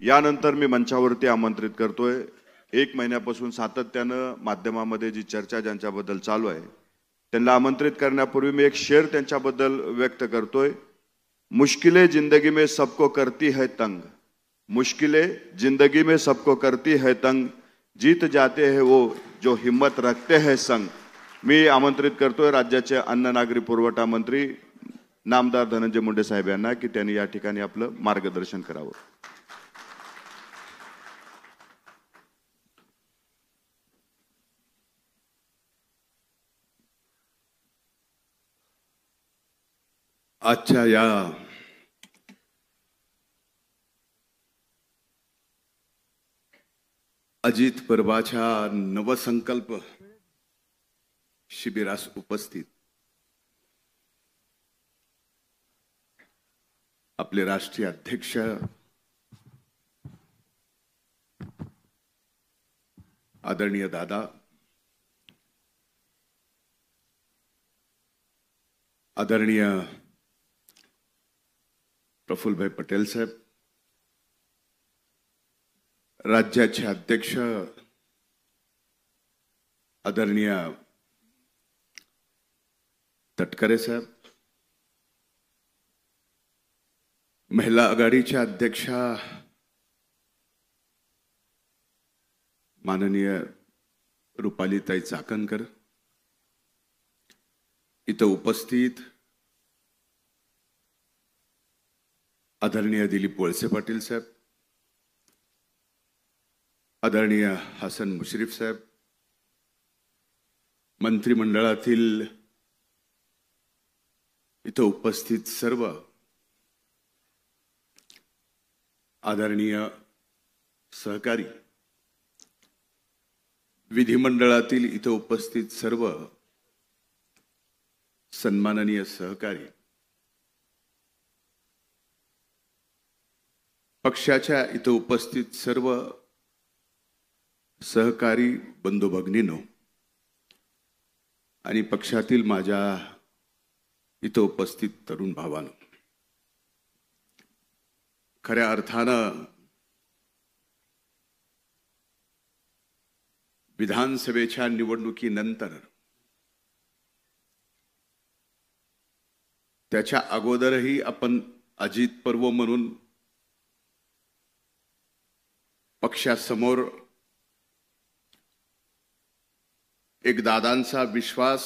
यानंतर मी मंचावरती आमंत्रित करतोय, 1 महिन्यापासून सातत्यानं माध्यमामध्ये जी चर्चा ज्यांच्याबद्दल चालू आहे त्यांना आमंत्रित करण्यापूर्वी मी एक शेर त्यांच्याबद्दल व्यक्त करतोय। मुश्किलें जिंदगी में सबको करती है तंग, मुश्किलें जिंदगी में सबको करती है तंग, जीत जाते हैं वो जो हिम्मत रखते हैं संग। मी आमंत्रित करतोय राज्याचे अन्न नागरी पुरवठा मंत्री नामदार धनंजय मुंडे साहेब यांना की त्यांनी या ठिकाणी आपलं मार्गदर्शन करावं। आजच्या या अजित पर्वाच्या नवसंकल्प शिबिरास उपस्थित आपले राष्ट्रीय अध्यक्ष आदरणीय दादा, आदरणीय प्रफुल्लभाई पटेल साहेब, राज्याचे अध्यक्ष आदरणीय तटकरे साहेब, महिला आघाडीच्या अध्यक्षा माननीय रुपालीताई चाकणकर, इथं उपस्थित आदरणीय दिलीप वळसे पाटील साहेब, आदरणीय हसन मुश्रीफ साहेब, मंत्रिमंडळातील इथं उपस्थित सर्व आदरणीय सहकारी, विधिमंडळातील इथं उपस्थित सर्व सन्माननीय सहकारी, पक्षाच्या इथं उपस्थित सर्व सहकारी बंधू भगिनींनो आणि पक्षातील माझ्या इथं उपस्थित तरुण भावांनो, खऱ्या अर्थानं विधानसभेच्या निवडणुकीनंतर त्याच्या अगोदरही आपण अजित पर्व म्हणून पक्षासमोर एक दादांचा विश्वास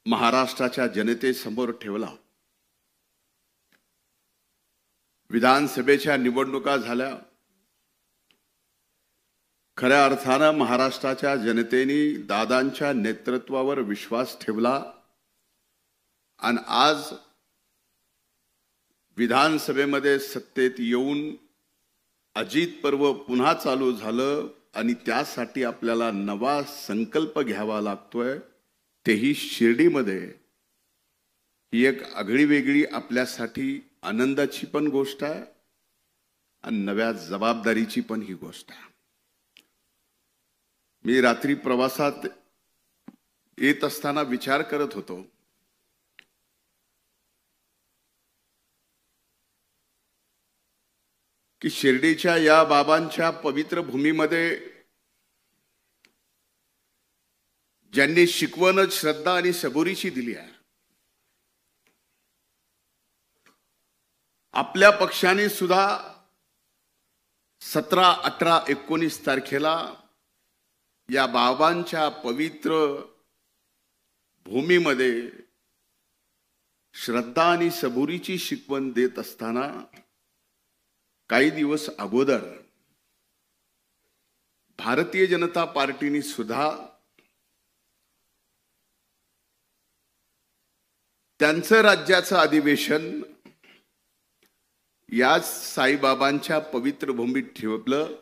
महाराष्ट्राच्या जनतेसमोर ठेवला। विधानसभेच्या निवडणुका झाल्या, खऱ्या अर्थानं महाराष्ट्राच्या जनतेने दादांच्या नेतृत्वावर विश्वास ठेवला आणि आज विधानसभेमध्ये सत्तेत येऊन अजित पर्व पुन्हा चालू झालं आणि त्यासाठी आपल्याला नवा संकल्प घ्यावा लागतोय, तेही शिर्डीमध्ये। ही एक आगळीवेगळी आपल्यासाठी आनंदाची पण गोष्ट आहे आणि नव्या जबाबदारीची पण ही गोष्ट आहे। मी रात्री प्रवासात येत असताना विचार करत होतो की शिर्डीच्या या बाबांच्या पवित्र भूमीमध्ये ज्यांनी शिकवण, श्रद्धा आणि सबुरीची दिली आहे, आपल्या पक्षाने सुद्धा 17, 18, 19 तारखेला या बाबांच्या पवित्र भूमीमध्ये श्रद्धा आणि सबुरीची शिकवण देत असताना काही दिवस अगोदर भारतीय जनता पार्टीने सुद्धा त्यांचं राज्याचं अधिवेशन याच साईबाबांच्या पवित्र भूमीत ठेवलं।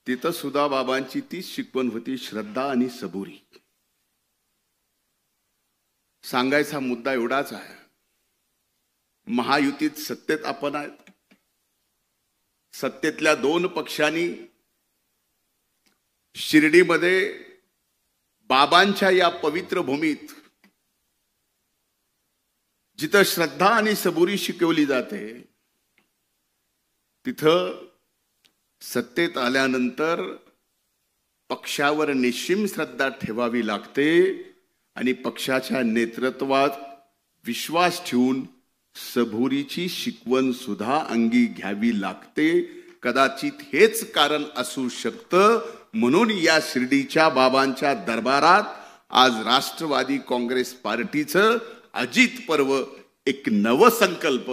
तिथं सुद्धा बाबांची तीच शिकवण होती, श्रद्धा आणि सबुरी। सांगायचा मुद्दा एवढाच आहे, महायुतीत सत्तेत आपण आहेत, सत्तेतल्या 2 पक्षांनी शिर्डीमध्ये बाबांच्या या पवित्र भूमीत जिथं श्रद्धा आणि सबुरी शिकवली जाते, तिथं सत्तेत आल्यानंतर पक्षावर निश्चिम श्रद्धा ठेवावी लागते आणि पक्षाच्या नेतृत्वात विश्वास ठेवून सबुरीची शिकवण सुद्धा अंगी घ्यावी लागते. कदाचित हेच कारण असू शकतं म्हणून या शिर्डीच्या बाबांच्या दरबारात आज राष्ट्रवादी काँग्रेस पार्टीचं अजित पर्व एक नवसंकल्प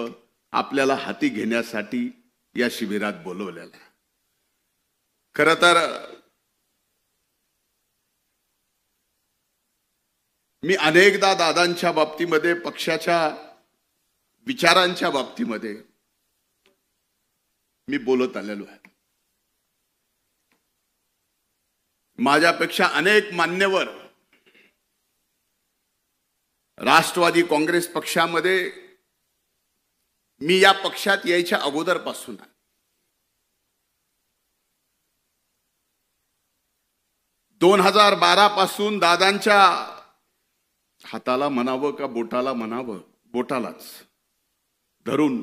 आपल्याला हाती घेण्यासाठी या शिबिरात बोलवलेला. खरं तर मी अनेकदा दादांच्या बाबतीमध्ये पक्षाच्या विचारांच्या बाबतीमध्ये मी बोलत आलेलो आहे. माझ्यापेक्षा अनेक मान्यवर राष्ट्रवादी काँग्रेस पक्षामध्ये मी या पक्षात यायच्या अगोदरपासून 2012 पासून दादांच्या हाताला म्हणावं का बोटाला म्हणावं, बोटालाच धरून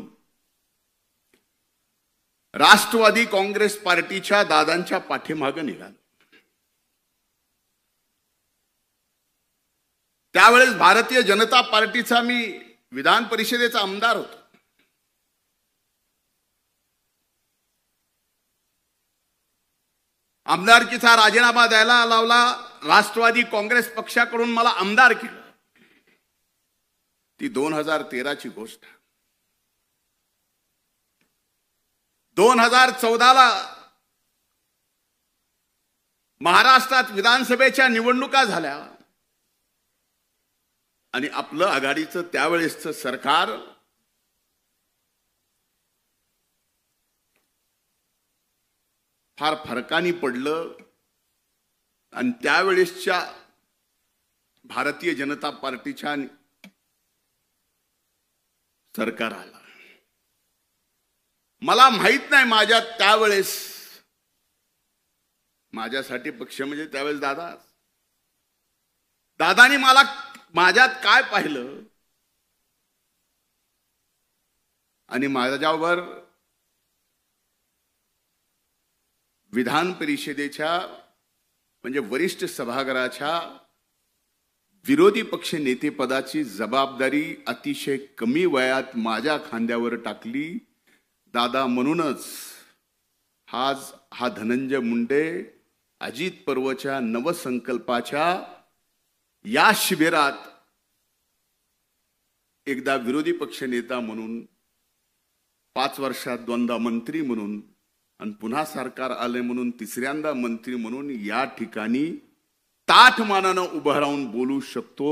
राष्ट्रवादी काँग्रेस पार्टीच्या दादांच्या पाठीमागे निघालो. त्यावेळेस भारतीय जनता पार्टीचा मी विधान परिषदेचा आमदार होतो. आमदारकीचा राजीनामा द्यायला लावला. राष्ट्रवादी काँग्रेस पक्षाकडून मला आमदार केलं. ती 2013 गोष्ट. 2014 महाराष्ट्रात विधानसभेच्या निवडणुका झाल्या आणि आपलं आघाडीचं त्यावेळेसचं सरकार फार फरकाने पडलं आणि त्यावेळेसच्या भारतीय जनता पार्टीच्या सरकार आला. मला माहित नाही माझ्या त्यावेळेस माझ्यासाठी पक्ष म्हणजे त्यावेळेस दादानी मला माझ्यात काय पाहिलं आणि माझ्यावर विधान परिषदेच्या म्हणजे वरिष्ठ सभागृहाच्या विरोधी पक्ष नेतेपदाची जबाबदारी अतिशय कमी वयात माझ्या खांद्यावर टाकली. दादा म्हणूनच आज हा धनंजय मुंडे अजित पर्वच्या नवसंकल्पाच्या या शिबिरात एकदा विरोधी पक्ष नेता म्हणून 5 वर्षात 2दा मंत्री म्हणून आणि पुन्हा सरकार आले म्हणून 3ऱ्यांदा मंत्री म्हणून या ठिकाणी ताठमानानं उभं राहून बोलू शकतो.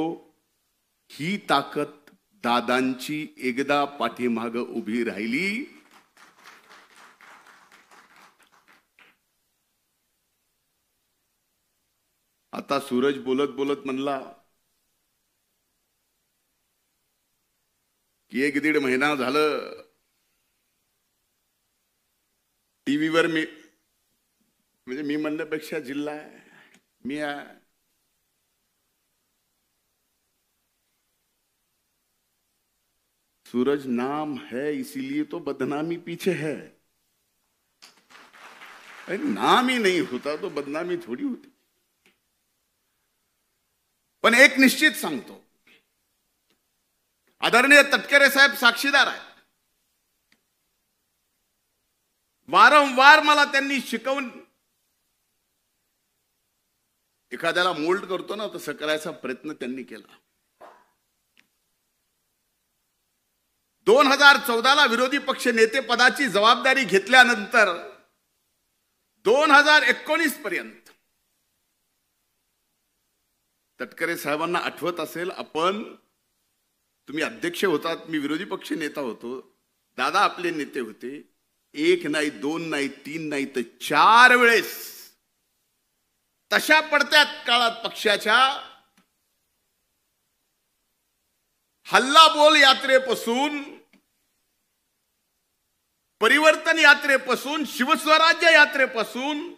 ही ताकद दादांची एकदा पाठीमाग उभी राहिली. आता सूरज बोलत बोलत म्हणला की 1-1.5 महिना झालं टीव्हीवर मी म्हणजे मी म्हणण्यापेक्षा जिल्हा आहे मी सूरज नाम है इसीलिए तो बदनामी पीछे है. नाम ही नहीं होता तो बदनामी थोड़ी होती. पण एक निश्चित सांगतो, आदरणीय तटकरे साहेब साक्षीदार आहेत. वारंवार मला त्यांनी शिकवून एखाद्याला मोल्ड करतो ना तसं करायचा प्रयत्न त्यांनी केला. 2014 विरोधी पक्ष नेते पदाची जबाबदारी घेतल्यानंतर 2019 पर्यंत तटकरे साहेबांना आठवत असेल, तुम्ही अध्यक्ष होतात, मी विरोधी पक्ष नेता होतो, दादा आपले नेते होते. 1 नाही 2 नाही 3 नाही तर 4 वेळेस तशा पडत्या काळात पक्षाच्या हल्ला बोल यात्रेपासून परिवर्तन यात्रेपासून शिवस्वराज्य यात्रेपासून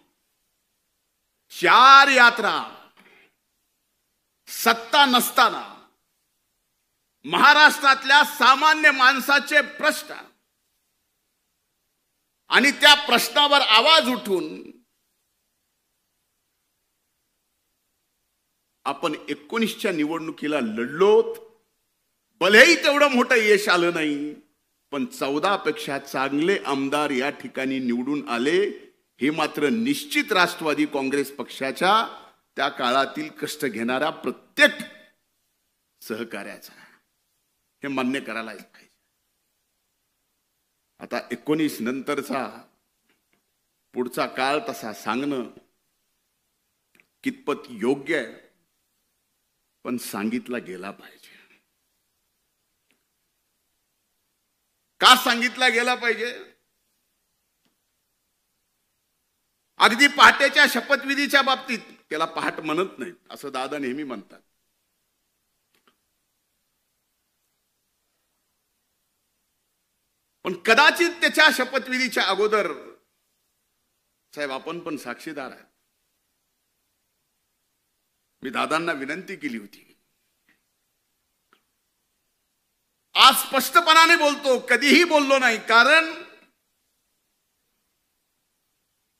4 यात्रा सत्ता नसताना महाराष्ट्रातल्या सामान्य माणसाचे प्रश्न आणि त्या प्रश्नावर आवाज उठून आपण 19च्या निवडणुकीला लढलोत. भलेही तेवढं मोठं यश आलं नाही, पण 14 पेक्षा चांगले आमदार या ठिकाणी निवडून आले. हे मात्र निश्चित राष्ट्रवादी काँग्रेस पक्षाच्या त्या काळातील कष्ट घेणाऱ्या प्रत्येक सहकार्याचा हे मान्य करायलाच पाहिजे. आता 19 नंतरचा पुढचा काळ तसा सांगणं कितपत योग्य आहे, पण सांगितला गेला पाहिजे. का सांगितला गेला पाहिजे? अगदी पहाटेच्या शपथविधीच्या बाबतीत, त्याला पहाट म्हणत नाहीत असं दादा नेहमी म्हणतात, पण कदाचित त्याच्या शपथविधीच्या अगोदर साहेब आपण पण साक्षीदार आहे. मी दादांना विनंती केली होती, आज स्पष्टपणाने बोलतो, कधीही बोललो नाही, कारण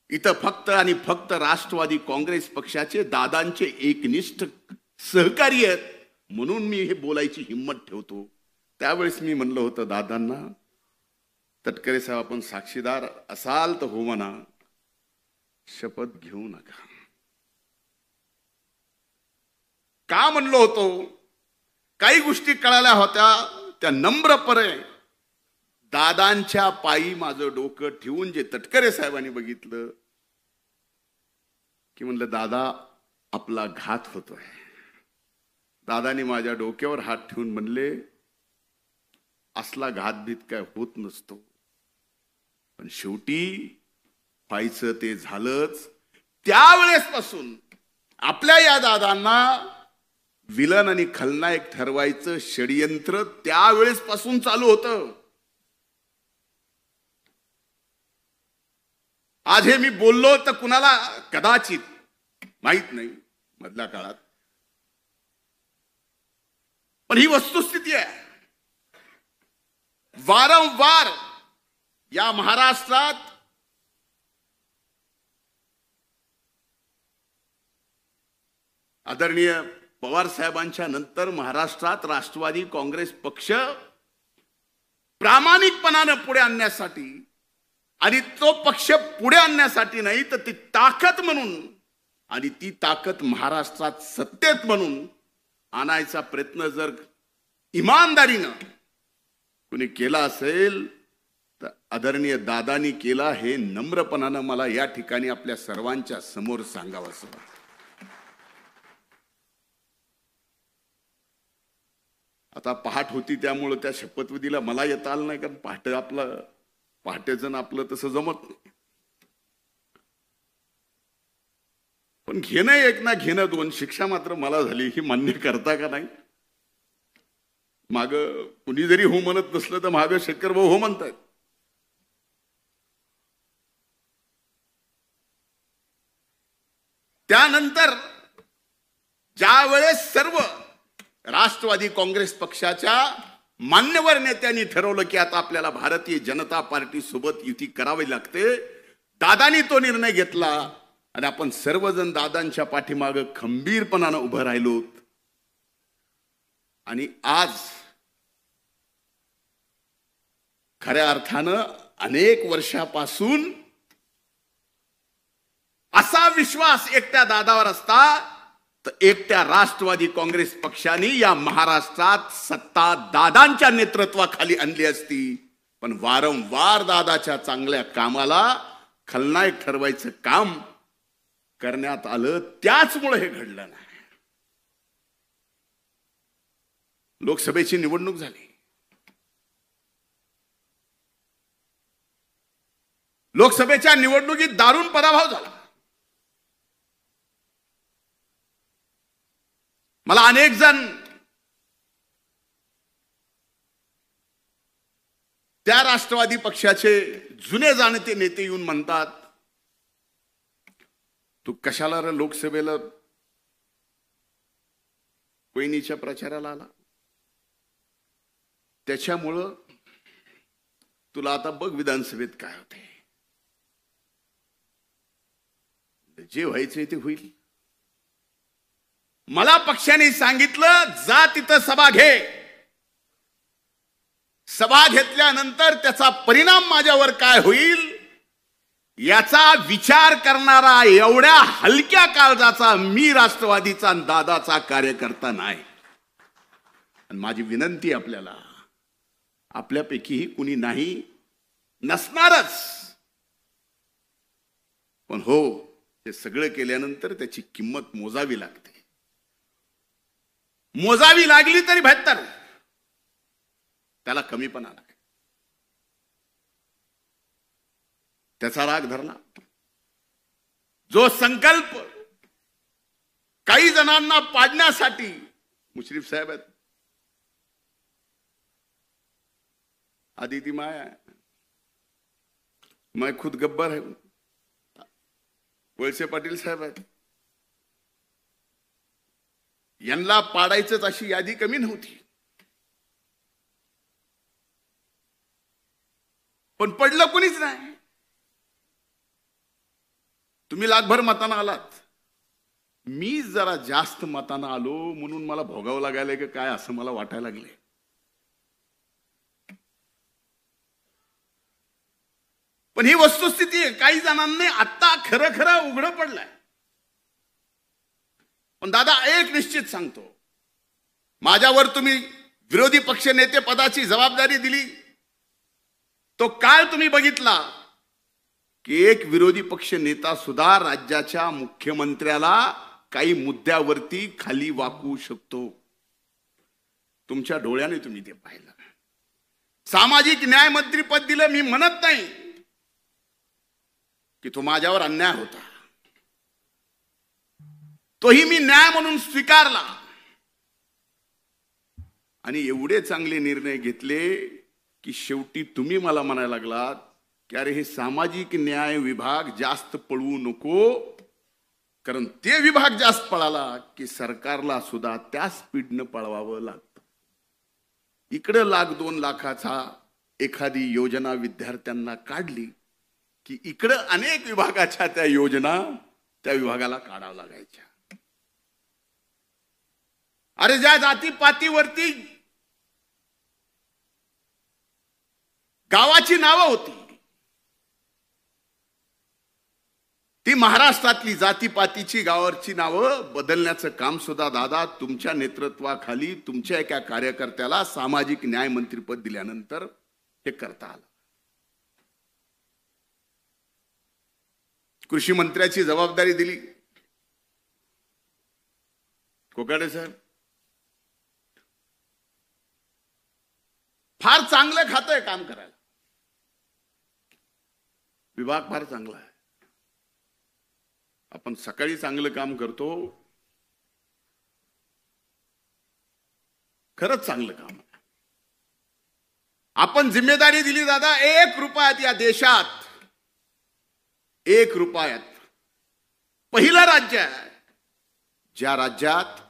इथं फक्त आणि फक्त राष्ट्रवादी काँग्रेस पक्षाचे दादांचे एकनिष्ठ सहकारी आहेत म्हणून मी हे बोलायची हिंमत ठेवतो. त्यावेळेस मी म्हणलं होतं दादांना, तटकरे साहेब आपण साक्षीदार असाल तर हो म्हणा, शपथ घेऊ नका. का म्हणलो होतो? काही गोष्टी कळाल्या होत्या, त्या नम्रपणे दादांच्या पायी माझं डोकं ठेवून जे तटकरे साहेबांनी बघितलं की म्हणलं दादा आपला घात होतोय. दादानी माझ्या डोक्यावर हात ठेवून म्हणले असला घातभीत काय होत नसतो, पण शेवटी व्हायचं ते झालंच. त्यावेळेसपासून आपल्या या दादांना विलन आणि खलनायक ठरवायचं षडयंत्र त्यावेळेसपासून चालू होतं. आज हे मी बोललो तर कुणाला कदाचित माहित नाही मधल्या काळात, पण ही वस्तुस्थिती आहे. वारंवार या महाराष्ट्रात आदरणीय पवार साहेबांच्या नंतर महाराष्ट्रात राष्ट्रवादी काँग्रेस पक्ष प्रामाणिकपणाने पुढे आणण्यासाठी, आणि तो पक्ष पुढे आणण्यासाठी नाही तर ती ताकद म्हणून, आणि ती ताकद महाराष्ट्रात सत्तेत म्हणून आणायचा प्रयत्न जर इमानदारीनं कुणी केला असेल तर आदरणीय दादांनी केला, हे नम्रपणानं मला या ठिकाणी आपल्या सर्वांच्या समोर सांगावंसं वाटतं. आता पहाट होती त्यामुळे त्या शपथविधीला मला येता आलं नाही, कारण पहाटेचं आपलं तसं जमत नाही. पण घेणं एक ना घेणं दोन, शिक्षा मात्र मला झाली. ही मान्य करता का नाही? माग कुणी जरी हो म्हणत नसलं तर महादेव शेखर भाऊ हो म्हणतायत. त्यानंतर ज्या वेळेस सर्व राष्ट्रवादी काँग्रेस पक्षाच्या मान्यवर नेत्यांनी ठरवलं की आता आपल्याला भारतीय जनता पार्टी सोबत युती करावी लागते, दादांनी तो निर्णय घेतला आणि आपण सर्वजण दादांच्या पाठीमागे खंबीरपणानं उभं राहिलोत. आणि आज खऱ्या अर्थानं अनेक वर्षापासून असा विश्वास एकट्या दादावर असता तर एकट्या राष्ट्रवादी काँग्रेस पक्षाने या महाराष्ट्रात सत्ता दादांच्या नेतृत्वाखाली आणली असती. पण वारंवार दादाच्या चांगल्या कामाला खलनायक ठरवायचं काम करण्यात आलं, त्याचमुळे हे घडलं नाही. लोकसभेची निवडणूक झाली. लोकसभेच्या निवडणुकीत दारुण पराभव झाला. मला अनेक जण त्या राष्ट्रवादी पक्षाचे जुने जाणते नेते येऊन म्हणतात, तू कशाला रे लोकसभेला वहिनीच्या प्रचाराला आला? त्याच्यामुळं तुला आता बघ विधानसभेत काय होते. जे व्हायचंय ते होईल. मला पक्षाने सांगितलं जा तिथं सभा घे. सभा घेतल्यानंतर त्याचा परिणाम माझ्यावर काय होईल याचा विचार करणारा एवढ्या हलक्या काळजाचा मी राष्ट्रवादीचा आणि दादाचा कार्यकर्ता नाही. आणि माझी विनंती आपल्याला, आपल्यापैकीही कुणी नाही नसणारच, पण हो हे सगळं केल्यानंतर त्याची किंमत मोजावी लागते. मोजावी लागली तरी 72 त्याला कमीपणा नाही. त्याचा राग धरला. जो संकल्प काही जणांना पाडण्यासाठी मुश्रीफ साहेब आहेत, आदिती माया, मैं खुद गब्बर है, वळसे पाटील साहेब आहेत, यांना पाडायचंच अशी यादी कमी नव्हती. पण पडलं कोणीच नाही. तुम्ही लाखभर मतांना आलात, मी जरा जास्त मतांना आलो म्हणून मला भोगावं लागायला की काय असं मला वाटायला लागले. पण ही वस्तुस्थिती आहे. काही जणांनी आता खरं खरं उघडं पडलंय. पण दादा एक निश्चित सांगतो, माझ्यावर तुम्ही विरोधी पक्ष नेते पदाची जबाबदारी दिली, तो काळ तुम्ही बघितला की एक विरोधी पक्ष नेता सुद्धा राज्याच्या मुख्यमंत्र्याला काही मुद्द्यावरती खाली वाकवू शकतो. तुमच्या डोळ्याने तुम्ही ते पाहिलं. सामाजिक न्याय मंत्री पद दिलं, मी म्हणत नाही की तो माझ्यावर अन्याय होता, तोही मी न्याय म्हणून स्वीकारला आणि एवढे चांगले निर्णय घेतले की शेवटी तुम्ही मला म्हणायला लागलात की अरे हे सामाजिक न्याय विभाग जास्त पळवू नको, कारण ते विभाग जास्त पळाला की सरकारला सुद्धा त्या स्पीडनं पळवावं लागतं. इकडे 1,00,000-2 लाखाचा एखादी योजना विद्यार्थ्यांना काढली की इकडे अनेक विभागाच्या त्या योजना त्या विभागाला काढावं लागायच्या. अरे ज्या जातीपातीवरती गावाची नावं होती, ती महाराष्ट्रातली जातीपातीची गावाची नावं बदलण्याचं काम सुद्धा दादा तुमच्या नेतृत्वाखाली तुमच्या एका कार्यकर्त्याला सामाजिक न्याय मंत्रीपद दिल्यानंतर हे करता आलं. कृषी मंत्र्याची जबाबदारी दिली कोकाटे साहेब. फार चांगलं खातं आहे काम करायला, विभाग फार चांगला आहे. आपण सकाळी चांगलं काम करतो, खरंच चांगलं काम आहे. आपण जिम्मेदारी दिली दादा. 1 रुपयात या देशात 1 रुपयात पहिलं राज्य आहे, ज्या राज्यात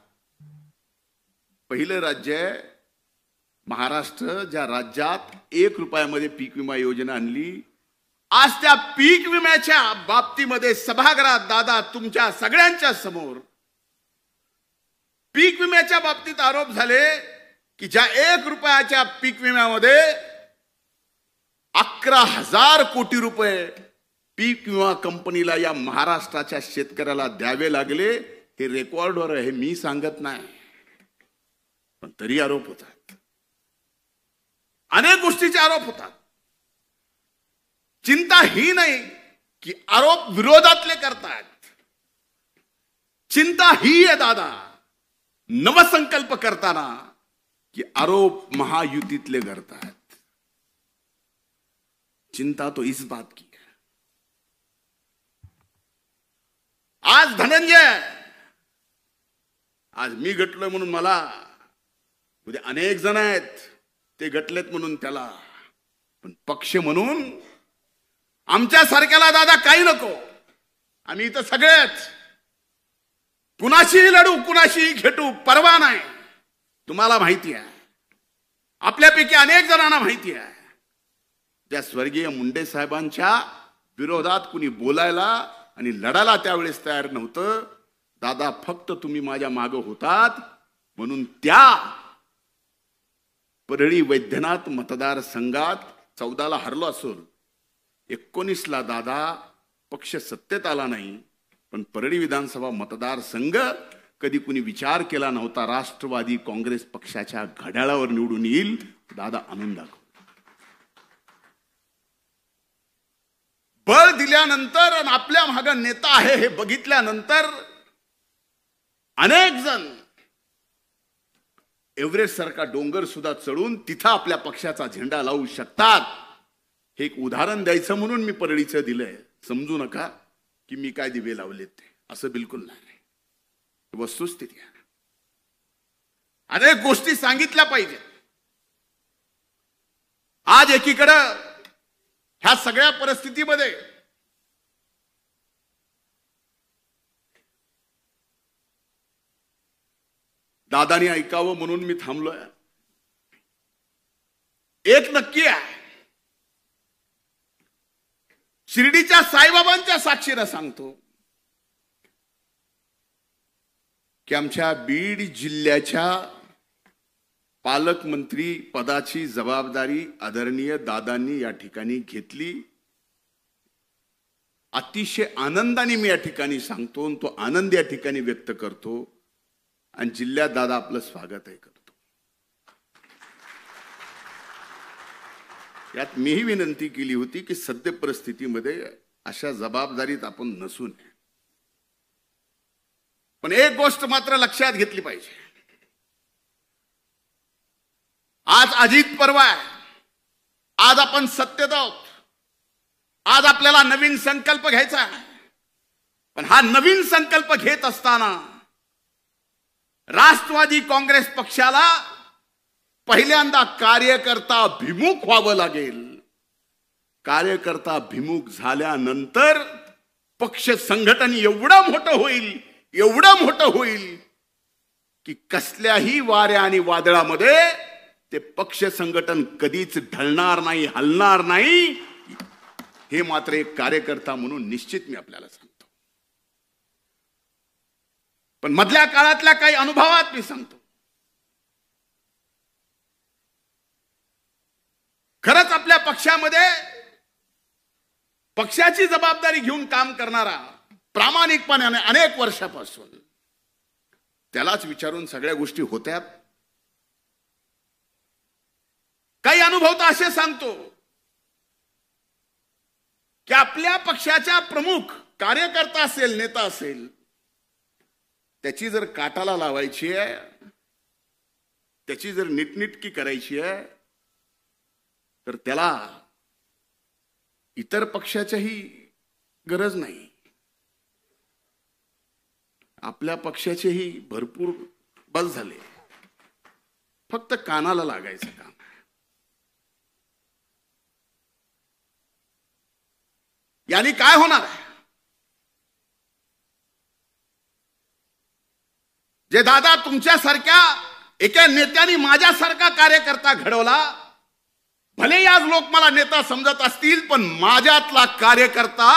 पहिलं राज्य आहे महाराष्ट्र, ज्या राज्यात 1 रुपयामध्ये पीक विमा योजना आणली. आज त्या पीक विम्याच्या बाबतीमध्ये सभागृहात दादा तुमच्या सगळ्यांच्या समोर पीक विम्याच्या बाबतीत आरोप झाले की ज्या 1 रुपयाच्या पीक विम्यामध्ये 11,000 कोटी रुपये पीक विमा कंपनीला या महाराष्ट्राच्या शेतकऱ्याला द्यावे लागले. हे रेकॉर्डवर आहे, मी सांगत नाही, पण तरी आरोप होतात. अनेक गोष्टीचे आरोप होतात. चिंता ही नाही की आरोप विरोधातले करतात, चिंता ही आहे दादा नवसंकल्प करताना की आरोप महायुतीतले करतात. चिंता तो इस बात की है. आज धनंजय, आज मी गटलोय म्हणून मला, उद्या अनेक जण आहेत ते गटलेत म्हणून त्याला, पण पक्ष म्हणून आमच्या सारख्याला दादा काही नको. आम्ही इथं सगळेच कुणाशीही लढू, कुणाशीही खेटू, परवा नाही. तुम्हाला माहिती आहे, आपल्यापैकी अनेक जणांना माहिती आहे, ज्या स्वर्गीय मुंडे साहेबांच्या विरोधात कुणी बोलायला आणि लढायला त्यावेळेस तयार नव्हतं. दादा फक्त तुम्ही माझ्या मागं होतात म्हणून त्या परळी वैद्यनाथ मतदारसंघात 14ला हरलो असून 19ला दादा पक्ष सत्तेत आला नाही, पण परळी विधानसभा मतदारसंघ कधी कुणी विचार केला नव्हता राष्ट्रवादी काँग्रेस पक्षाच्या घड्याळावर निवडून येईल. दादा आणून दाखव. बळ दिल्यानंतर आणि आपल्या मागे नेता आहे हे बघितल्यानंतर अनेक जण एव्हरेस्ट सारखा डोंगर सुद्धा चढून तिथं आपल्या पक्षाचा झेंडा लावू शकतात. हे एक उदाहरण द्यायचं म्हणून मी परळीचं दिलंय. समजू नका की मी काय दिवे लावलेत ते, असं बिलकुल नाही. वस्तुस्थिती आहे. अनेक गोष्टी सांगितल्या पाहिजे. आज एकीकडं ह्या सगळ्या परिस्थितीमध्ये दादानी ऐकावं म्हणून मी थांबलोय. एक नक्की आहे, शिर्डीच्या साईबाबांच्या साक्षीनं सांगतो की आमच्या बीड जिल्ह्याच्या पालकमंत्री पदाची जबाबदारी आदरणीय दादांनी या ठिकाणी घेतली. अतिशय आनंदाने मी या ठिकाणी सांगतो, तो आनंद या ठिकाणी व्यक्त करतो. आणि जिल्ह्यात दादा आपलं स्वागतही करतो. यात मीही विनंती केली होती की सद्य परिस्थितीमध्ये अशा जबाबदारीत आपण नसू नये. पण एक गोष्ट मात्र लक्षात घेतली पाहिजे. आज अजित पर्व आहे. आज आपण सत्तेत आहोत. आज आपल्याला नवीन संकल्प घ्यायचा आहे. पण हा नवीन संकल्प घेत असताना राष्ट्रवादी काँग्रेस पक्षाला पहिल्यांदा कार्यकर्ता भिमुख व्हावं लागेल. कार्यकर्ता भिमुख झाल्यानंतर पक्ष संघटन एवढं मोठं होईल की कसल्याही वाऱ्या आणि वादळामध्ये ते पक्ष संघटन कधीच ढळणार नाही, हलणार नाही. हे मात्र एक कार्यकर्ता म्हणून निश्चित मी आपल्याला सांगतो. पण मधल्या काळातल्या काही अनुभवात मी सांगतो. खरंच आपल्या पक्षामध्ये पक्षाची जबाबदारी घेऊन काम करणारा प्रामाणिकपणे अनेक वर्षापासून त्यालाच विचारून सगळ्या गोष्टी होत्या. काही अनुभव तर असे सांगतो की आपल्या पक्षाच्या प्रमुख कार्यकर्ता असेल, नेता असेल, त्याची जर काटाला लावायची आहे, त्याची जर नीटनीटकी करायची आहे, तर त्याला इतर पक्षाच्याही गरज नाही. आपल्या पक्षाचेही भरपूर बस झाले. फक्त कानाला लागायचं काम. यानी काय होणार आहे? जे दादा तुमच्यासारख्या एका नेत्याने माझ्यासारखा कार्यकर्ता घडवला, भले आज लोक मला नेता समजत असतील, पण माझ्यातला कार्यकर्ता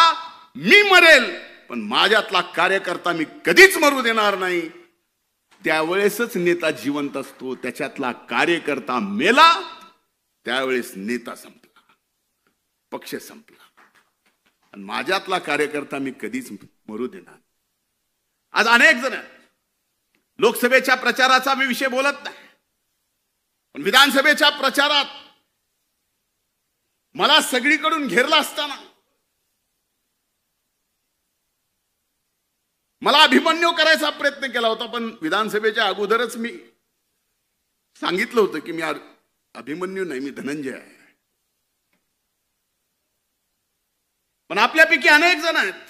मी मरेल, पण माझ्यातला कार्यकर्ता मी कधीच मरू देणार नाही. त्यावेळेसच नेता जिवंत असतो. त्याच्यातला कार्यकर्ता मेला त्यावेळेस नेता संपला, पक्ष संपला. आणि माझ्यातला कार्यकर्ता मी कधीच मरू देणार. आज अनेक जण लोकसभेच्या प्रचाराचा मी विषय बोलत नाही, पण विधानसभेच्या प्रचारात मला सगळीकडून घेरला असताना मला अभिमन्यू करायचा प्रयत्न केला होता. पण विधानसभेच्या अगोदरच मी सांगितलं होतं की मी अभिमन्यू नाही, मी धनंजय आहे. पण आपल्यापैकी अनेक जण आहेत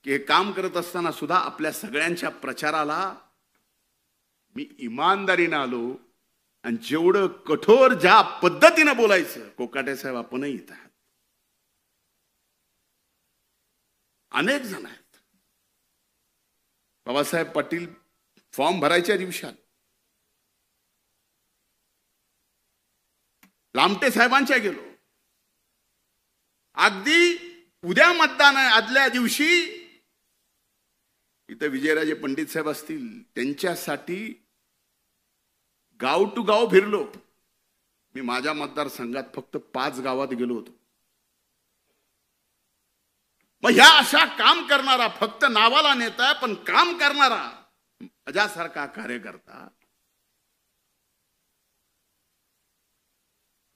की हे काम करत असताना सुद्धा आपल्या सगळ्यांच्या प्रचाराला मी इमानदारीने आलो. आणि जेवढं कठोर ज्या पद्धतीनं बोलायचं, कोकाटे साहेब आपणही इथं आहात, अनेक जण आहेत. बाबासाहेब पाटील फॉर्म भरायच्या दिवसात लामटे साहेबांच्या गेलो. अगदी उद्या मतदान आहे, आदल्या दिवशी इथं विजयराजे पंडित साहेब असतील, त्यांच्यासाठी गाव टू गाव फिरलो मी. माझ्या मतदारसंघात फक्त 5 गावात गेलो होतो. मग ह्या अशा काम करणारा, फक्त नावाला नेता पण काम करणारा माझ्यासारखा कार्यकर्ता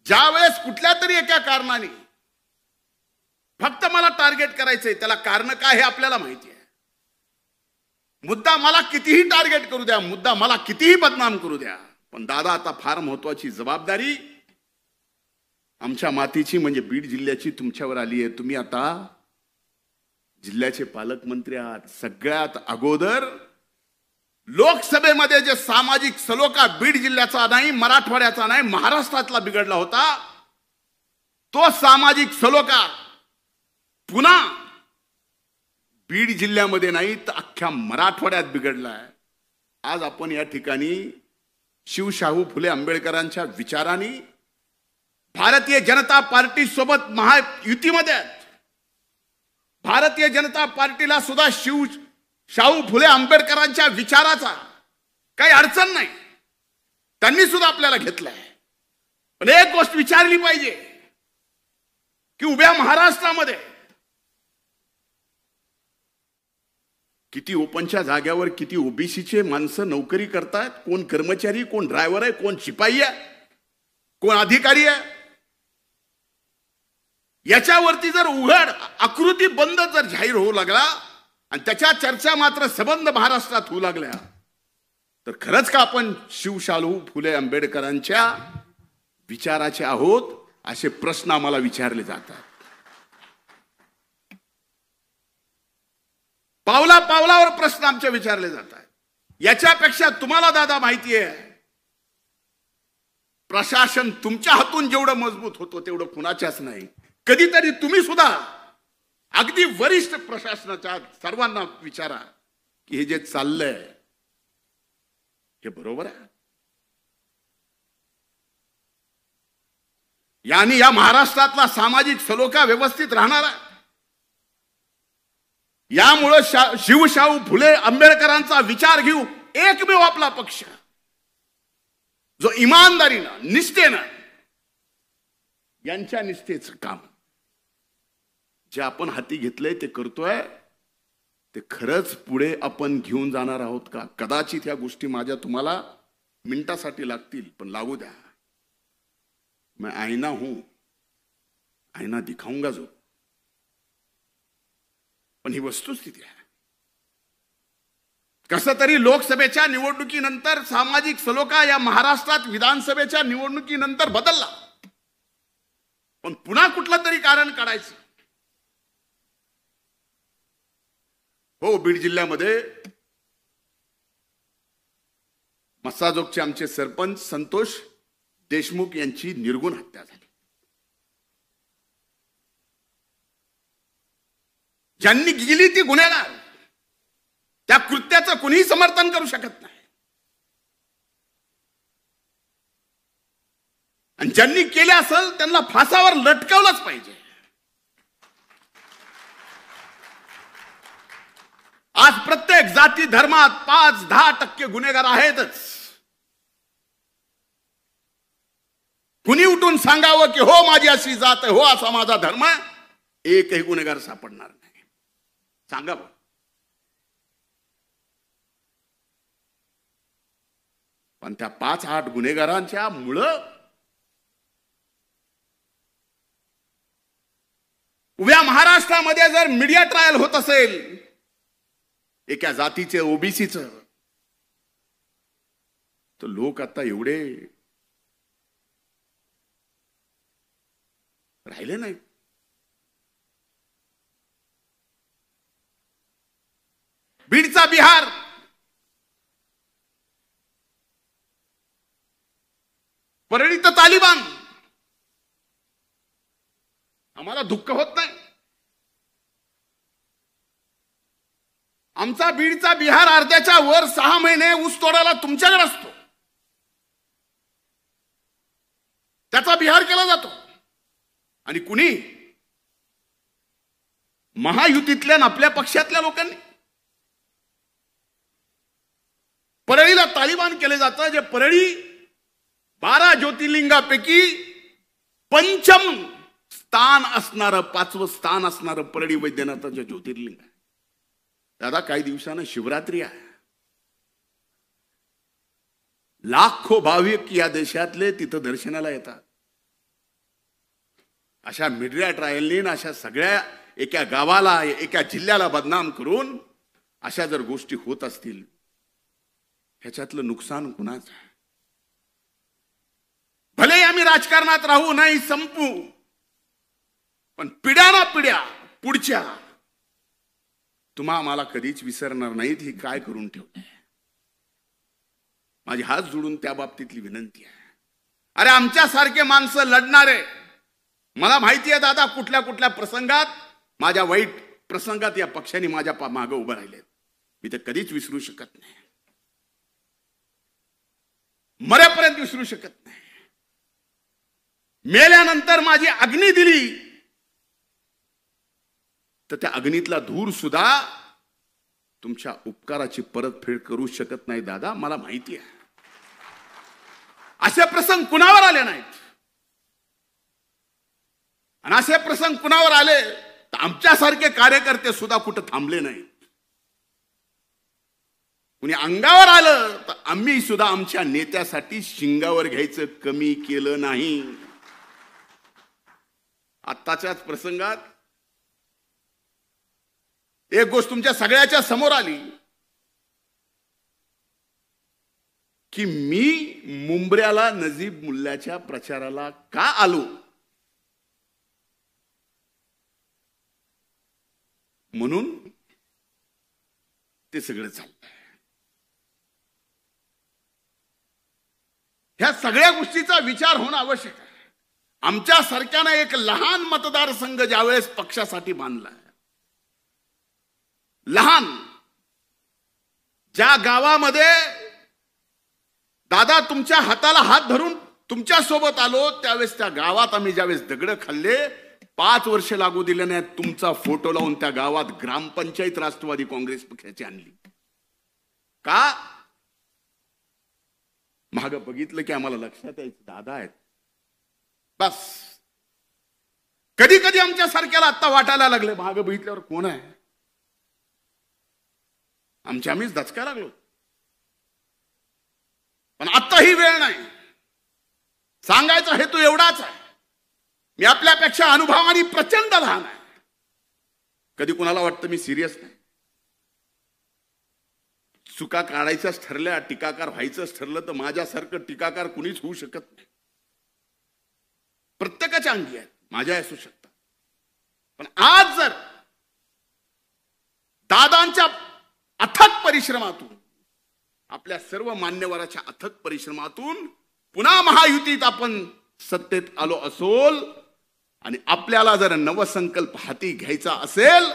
ज्यावेळेस कुठल्या तरी एका कारणाने फक्त मला टार्गेट करायचंय, त्याला कारण काय हे आपल्याला माहिती आहे. मुद्दा मला कितीही टार्गेट करू द्या, मुद्दा मला कितीही बदनाम करू द्या, पण दादा आता फार महत्वाची जबाबदारी आमच्या मातीची म्हणजे बीड जिल्ह्याची तुमच्यावर आली आहे. तुम्ही आता जिल्ह्याचे पालकमंत्री आहात. सगळ्यात अगोदर लोकसभेमध्ये जे सामाजिक सलोखा बीड जिल्ह्याचा नाही, मराठवाड्याचा नाही, महाराष्ट्रातला बिघडला होता, तो सामाजिक सलोखा पुन्हा बीड जिल्ह्यामध्ये नाही तर अख्ख्या मराठवाड्यात बिघडलाय. आज आपण या ठिकाणी शिवशाहू फुले आंबेडकरांच्या विचारांनी भारतीय जनता पार्टी सोबत महायुतीमध्ये आहेत. भारतीय जनता पार्टीला सुद्धा शाहू फुले आंबेडकरांच्या विचाराचा काही अडचण नाही, त्यांनी सुद्धा आपल्याला घेतलंय. पण एक गोष्ट विचारली पाहिजे की उभ्या महाराष्ट्रामध्ये किती ओपनच्या जाग्यावर किती ओबीसीचे माणसं नोकरी करतात, कोण कर्मचारी, कोण ड्रायव्हर आहे, कोण शिपाई आहे, कोण अधिकारी आहे. याच्यावरती जर उघड आकृती बंद जर जाहीर होऊ लागला आणि त्याच्या चर्चा मात्र सबंध महाराष्ट्रात होऊ लागल्या, तर खरंच का आपण शिवशाहू फुले आंबेडकरांच्या विचाराचे आहोत असे प्रश्न आम्हाला विचारले जातात. पावला पावलावर प्रश्न आमचे विचारले जातात. याच्यापेक्षा तुम्हाला दादा माहिती आहे, प्रशासन तुमच्या हातून जेवढं मजबूत होतो तेवढं कुणाच्याच नाही. कधीतरी तुम्ही सुद्धा अगदी वरिष्ठ प्रशासनाच्या सर्वांना विचारा की हे जे चाललंय हे बरोबर आहे. याने या महाराष्ट्रातला सामाजिक सलोखा व्यवस्थित राहणार आहे. यामुळे शिवशाहू फुले आंबेडकरांचा विचार घेऊ एकमेव आपला पक्ष जो इमानदारीनं, निष्ठेनं, यांच्या निष्ठेचं काम जे आपण हाती घेतलंय ते करतोय, ते खरंच पुढे आपण घेऊन जाणार आहोत का? कदाचित ह्या गोष्टी माझ्या तुम्हाला मिनिटासाठी लागतील, पण लागू द्या. मैं आईना हूं, आईना दिखाऊंगा जो. पण ही वस्तुस्थिती आहे. कसं तरी लोकसभेच्या निवडणुकीनंतर सामाजिक सलोखा या महाराष्ट्रात विधानसभेच्या निवडणुकीनंतर बदलला, पण पुन्हा कुठलं तरी कारण काढायचं. हो, बीड जिल्ह्यामध्ये मस्साजोगचे आमचे सरपंच संतोष देशमुख यांची निर्गुण हत्या झाली. ज्यांनी गेली ती गुन्हेगार, त्या कृत्याचं कुणीही समर्थन करू शकत नाही. आणि ज्यांनी केले असेल त्यांना फासावर लटकवलंच पाहिजे. आज प्रत्येक जाती धर्मात 5-10% गुन्हेगार आहेतच. कुणी उठून सांगावं की हो माझी अशी जात आहे, हो असा माझा धर्म आहे, एकही गुन्हेगार सापडणार नाही. सांगा बा. पण त्या 5-8 गुन्हेगारांच्या मुळे उभ्या महाराष्ट्रामध्ये जर मीडिया ट्रायल होत असेल एका जातीचे, ओबीसीचं, तर लोक आता एवढे राहिले नाही. बीडचा बिहार, परळीत तालिबान, आम्हाला दुःख होत नाही. आमचा बीडचा बिहार अर्ध्याच्या वर 6 महिने ऊस तोडायला तुमच्याकडे असतो, त्याचा बिहार केला जातो. आणि कुणी महायुतीतल्या आणि आपल्या पक्षातल्या लोकांनी. परळीला तालिबान केले जातं, जे परळी 12 ज्योतिर्लिंगापैकी पंचम स्थान असणारं, 5वं स्थान असणारं परळी वैद्यनाथाचं ज्योतिर्लिंग आहे. दादा, काही दिवसानं शिवरात्री आहे. लाखो भाविक या देशातले तिथं दर्शनाला येतात. अशा मीडिया ट्रायलनी, अशा सगळ्या एका गावाला, एका जिल्ह्याला बदनाम करून अशा जर गोष्टी होत असतील, ह्याच्यातलं नुकसान कुणाचं आहे? भले आम्ही राजकारणात राहू, नाही संपू, पण पिढ्या ना पिढ्या पुढच्या तुम्हा मला कधीच विसरणार नाहीत. ही काय करून ठेवते. माझी हात जोडून त्या बाबतीतली विनंती आहे. अरे, आमच्यासारखे माणसं लढणारे, मला माहिती आहे दादा, कुठल्या कुठल्या प्रसंगात, माझ्या वाईट प्रसंगात या पक्षाने माझ्या मागे उभं राहिलेत. मी ते कधीच विसरू शकत नाही, मरेपर्यंत विसरू शकत नाही. मेल्यानंतर माझी अग्नी दिली तर त्या अग्नीतला धूर सुद्धा तुमच्या उपकाराची परतफेड करू शकत नाही दादा, मला माहिती आहे. असे प्रसंग कुणावर आले नाहीत, आणि असे प्रसंग कुणावर आले तर आमच्यासारखे कार्यकर्ते सुद्धा कुठं थांबले नाहीत. कुणी अंगावर आलं तर आम्ही सुद्धा आमच्या नेत्यासाठी शिंगावर घ्यायचं कमी केलं नाही. आत्ताच्याच प्रसंगात एक गोष्ट तुमच्या सगळ्याच्या समोर आली की मी मुंबऱ्याला नजीब मुल्ल्याच्या प्रचाराला का आलो, म्हणून ते सगळं चाललंय. ह्या सगळ्या गोष्टीचा विचार होणं आवश्यक आहे. आमच्या सारख्यानं एक लहान मतदारसंघ ज्यावेळेस पक्षासाठी बांधलाय, लहान, ज्या गावामध्ये दादा तुमच्या हाताला हात धरून तुमच्या सोबत आलो, त्यावेळेस त्या गावात आम्ही ज्यावेळेस दगड खाल्ले, 5 वर्ष लागू दिले नाही, तुमचा फोटो लावून त्या गावात ग्रामपंचायत राष्ट्रवादी काँग्रेस पक्षाची आणली. का? माग बघितलं की आम्हाला लक्षात यायचं दादा आहेत. बस कधी कधी आमच्या सारख्याला आता वाटायला लागले, माग बघितल्यावर कोण आहे, आम्हीच दचका लागलो. पण आता ही वेळ नाही. सांगायचा हेतू एवढाच आहे, मी आपल्यापेक्षा अनुभवाने प्रचंड लहान आहे. कधी कुणाला वाटतं मी सिरियस नाही. चुका काढायच्याच ठरल्या, टीकाकार व्हायचंच ठरलं तर माझ्यासारखं टीकाकार कुणीच होऊ शकत नाही. प्रत्येकाच्या अंगी आहेत, माझ्या असू शकतात. पण आज जर दादांच्या अथक परिश्रमातून, आपल्या सर्व मान्यवराच्या अथक परिश्रमातून पुन्हा महायुतीत आपण सत्तेत आलो असोल, आणि आपल्याला जर नवसंकल्प हाती घ्यायचा असेल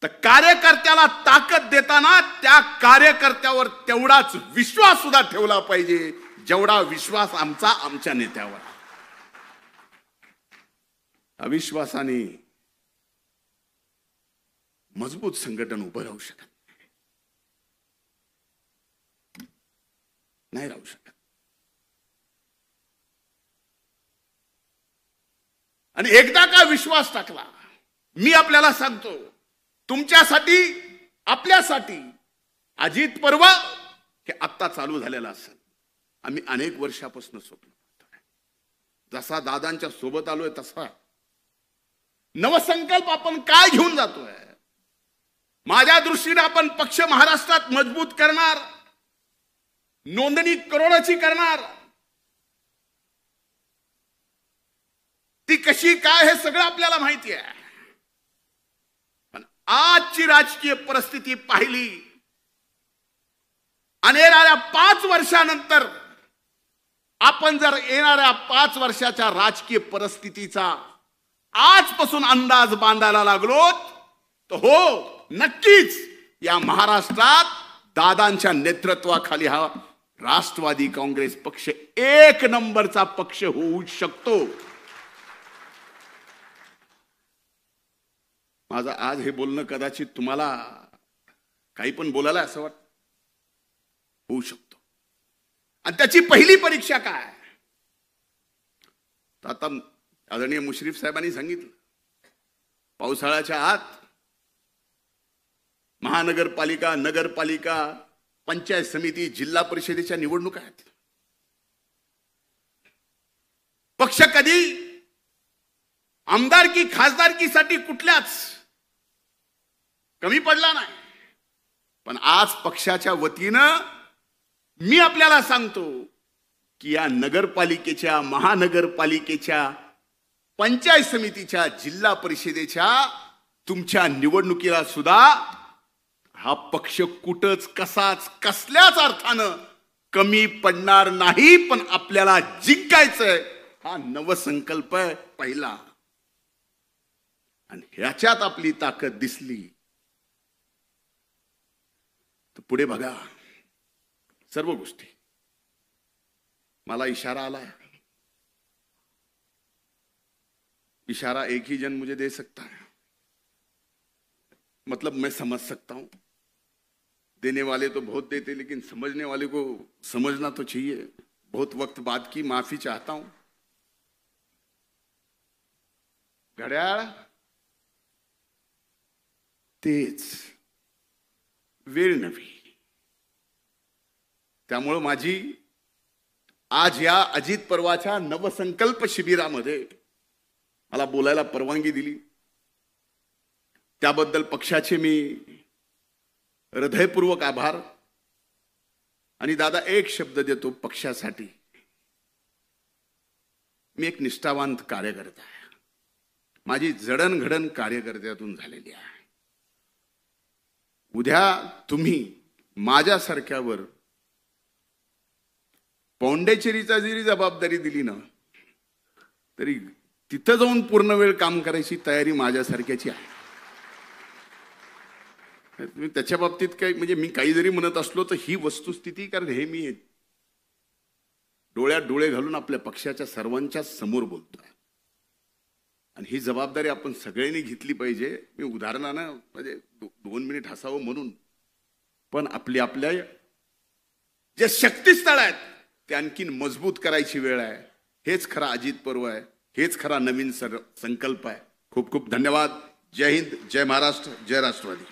तर कार्यकर्त्याला ताकद देताना त्या कार्यकर्त्यावर तेवढाच विश्वास सुद्धा ठेवला पाहिजे जेवढा विश्वास आमच्या नेत्यावर. अविश्वासाने मजबूत संघटन उभं राहू शकत नाही, राहू शकत. आणि एकदा का विश्वास टाकला, मी आपल्याला सांगतो, तुमच्यासाठी, आपल्यासाठी अजित पर्व हे आत्ता चालू झालेलं असेल. आम्ही अनेक वर्षापासून स्वप्न पाहतोय. जसा दादांच्या सोबत आलोय तसा नवसंकल्प आपण काय घेऊन जातोय. माझ्या दृष्टीने आपण पक्ष महाराष्ट्रात मजबूत करणार, नोंदणी करोडाची करणार. ती कशी काय हे सगळं आपल्याला माहिती आहे. पण आजची राजकीय परिस्थिती पाहिली, आणि येणाऱ्या 5 वर्षानंतर आपण जर येणाऱ्या 5 वर्षाच्या राजकीय परिस्थितीचा आजपासून अंदाज बांधायला लागलो तर हो, नक्कीच या महाराष्ट्रात दादांच्या नेतृत्वाखाली हा राष्ट्रवादी काँग्रेस पक्ष 1 नंबरचा पक्ष होऊ शकतो. माझं आज हे बोलणं कदाचित तुम्हाला काही पण बोलायला असं वाटतं होऊ शकतो. आणि त्याची पहिली परीक्षा काय? तर आता आदरणीय मुश्रीफ साहेबांनी सांगितलं, पावसाळ्याच्या आत महानगरपालिका, नगरपालिका, पंचायत समिती, जिल्हा परिषदेच्या निवडणुका आहेत. पक्ष कधी आमदारकी खासदारकीसाठी कुठल्याच कमी पडला नाही. पण आज पक्षाच्या वतीनं मी आपल्याला सांगतो की या नगरपालिकेच्या, महानगरपालिकेच्या, पंचायत समितीच्या, जिल्हा परिषदेच्या तुमच्या निवडणुकीला सुद्धा हा पक्ष कुठंच कसाच कसल्याच अर्थानं कमी पडणार नाही. पण आपल्याला जिंकायचंय, हा नवसंकल्प आहे पहिला. आणि ह्याच्यात आपली ताकद दिसली तर पुढे बघा सर्व गोष्टी. मला इशारा आला, इशारा एक ही जन मुझे दे सकता है, मतलब मैं समझ सकता हूं. देने वाले तो बहुत देते, लेकिन समझने वाले को समझना तो चाहिए. बहुत वक्त बाद की माफी चाहता हूं. घड्याळ तेच, वेळ नव्हे. त्यामुळे माझी आज या अजित पर्वाच्या नवसंकल्प शिबिरामध्ये मला बोलायला परवानगी दिली त्याबद्दल पक्षाचे मी हृदयपूर्वक आभार. आणि दादा एक शब्द देतो पक्षासाठी, मी एक निष्ठावंत कार्यकर्ता आहे. माझी जडणघडण कार्यकर्त्यातून झालेली आहे. उद्या तुम्ही माझ्यासारख्यावर पौंडेचेरीचा जरी जबाबदारी दिली ना, तरी तिथं जाऊन पूर्ण वेळ काम करायची तयारी माझ्यासारख्याची आहे. त्याच्या बाबतीत काही म्हणजे मी काही जरी म्हणत असलो तर ही वस्तुस्थिती, कारण हे मी डोळ्यात डोळे घालून आपल्या पक्षाच्या सर्वांच्या समोर बोलतोय. आणि ही जबाबदारी आपण सगळ्यांनी घेतली पाहिजे. मी उदाहरणानं म्हणजे 2 मिनिट हसावं म्हणून, पण आपल्या जे शक्तिस्थळ आहेत ते आणखीन मजबूत करायची वेळ आहे. हेच खरा अजित पर्व आहे, हेच खरा नवीन संकल्प आहे. खूप खूप धन्यवाद. जय हिंद, जय महाराष्ट्र, जय राष्ट्रवादी.